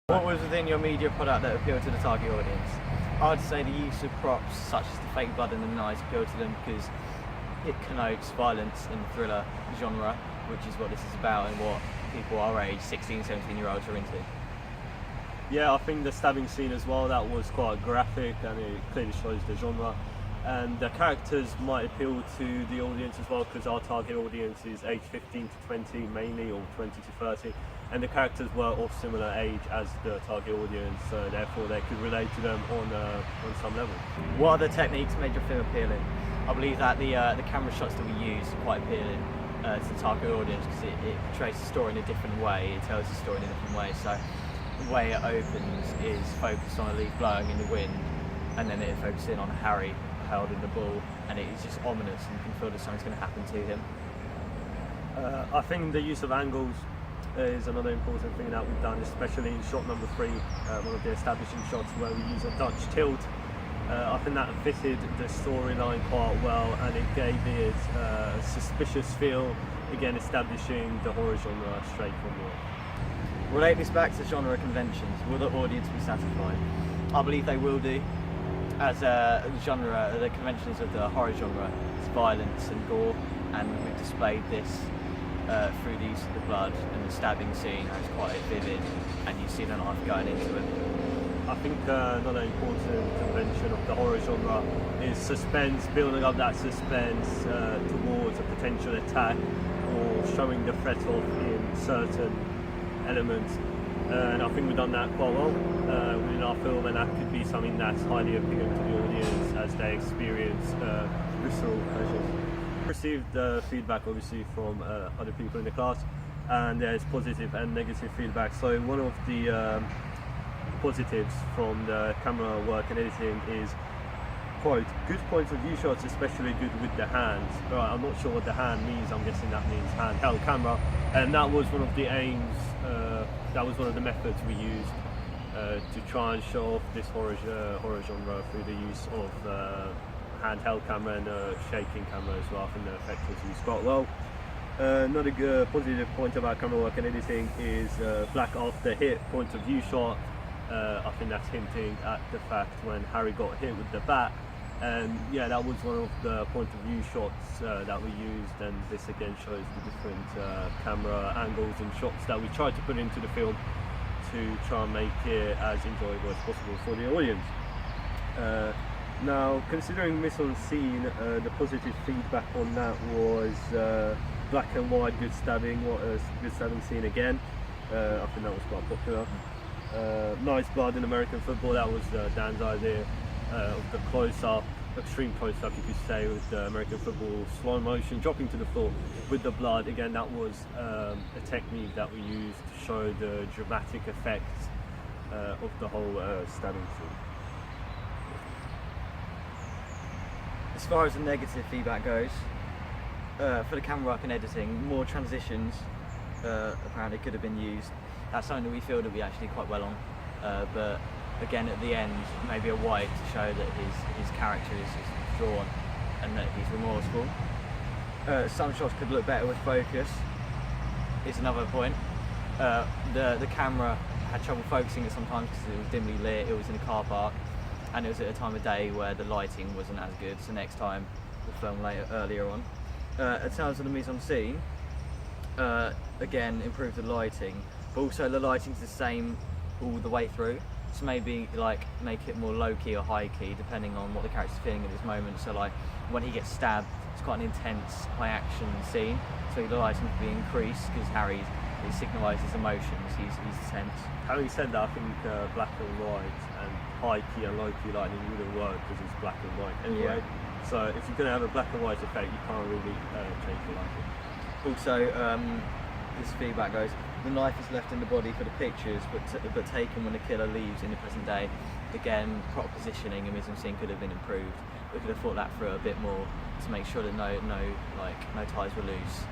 What was within your media product that appealed to the target audience? I'd say the use of props such as the fake blood and the knives appealed to them because it connotes violence in the thriller genre, which is what this is about and what people our age, 16, 17-year-olds, are into. Yeah, I think the stabbing scene as well, that was quite graphic and it clearly shows the genre. And the characters might appeal to the audience as well because our target audience is age 15 to 20 mainly, or 20 to 30. And the characters were of similar age as the target audience, so therefore they could relate to them on some level. What other techniques made your film appealing? I believe that the camera shots that we use are quite appealing to the target audience because it portrays the story in a different way, it tells the story in a different way. So the way it opens is focused on a leaf blowing in the wind, and then it focuses in on Harry held in the ball, and it is just ominous and you can feel that something's going to happen to him. I think the use of angles is another important thing that we've done, especially in shot number 3, one of the establishing shots where we use a Dutch tilt. I think that fitted the storyline quite well and it gave it a suspicious feel, again establishing the horror genre straight from the... Relate this back to genre conventions. Will the audience be satisfied? I believe they will do. As a genre, the conventions of the horror genre is violence and gore, and we've displayed this through the use of the blood and the stabbing scene. It's quite vivid, and you see the knife going into it. I think another important convention of the horror genre is suspense, building up that suspense towards a potential attack or showing the threat of in certain elements. And I think we've done that quite well within our film, and that could be something that's highly appealing to the audience as they experience visceral pleasures. Received feedback obviously from other people in the class, and there's positive and negative feedback. So one of the positives from the camera work and editing is quite good points of view shots, especially good with the hands. Right, I'm not sure what the hand means, I'm guessing that means handheld camera, and that was one of the aims, that was one of the methods we used to try and show off this horror genre through the use of handheld camera and shaking camera as well. I think the effect was used quite well. Another positive point about camera work and editing is black after hit point of view shot. I think that's hinting at the fact when Harry got hit with the bat, and yeah, that was one of the point of view shots that we used, and this again shows the different camera angles and shots that we tried to put into the film to try and make it as enjoyable as possible for the audience. Now, considering mise en scene, the positive feedback on that was black and white, good stabbing, good stabbing scene again. I think that was quite popular. Nice blood in American football, that was Dan's idea of the close-up, extreme close-up you could say, with the American football slow motion dropping to the floor with the blood. Again, that was a technique that we used to show the dramatic effects of the whole stabbing scene. As far as the negative feedback goes, for the camera work and editing, more transitions apparently could have been used. That's something that we feel that we actually quite well on, but again at the end maybe a white to show that his character is drawn and that he's remorseful. Some shots could look better with focus is another point. The camera had trouble focusing it sometimes because it was dimly lit, it was in a car park, and it was at a time of day where the lighting wasn't as good, so next time we'll film earlier on. In terms of the mise en scene, again improve the lighting, but also the lighting's the same all the way through, so maybe like make it more low-key or high-key depending on what the character's feeling at this moment. So like when he gets stabbed, it's quite an intense high-action scene, so the lighting could be increased because Harry, it signifies emotions, he's tense. Having said that, I think black and white and high-key and low-key lighting wouldn't work because it's black and white anyway. Yeah. So if you're going to have a black and white effect, you can't really change the lighting. Also, this feedback goes, the knife is left in the body for the pictures, but taken when the killer leaves in the present day. Again, proper positioning and mise en scene could have been improved. We could have thought that through a bit more to make sure that no ties were loose.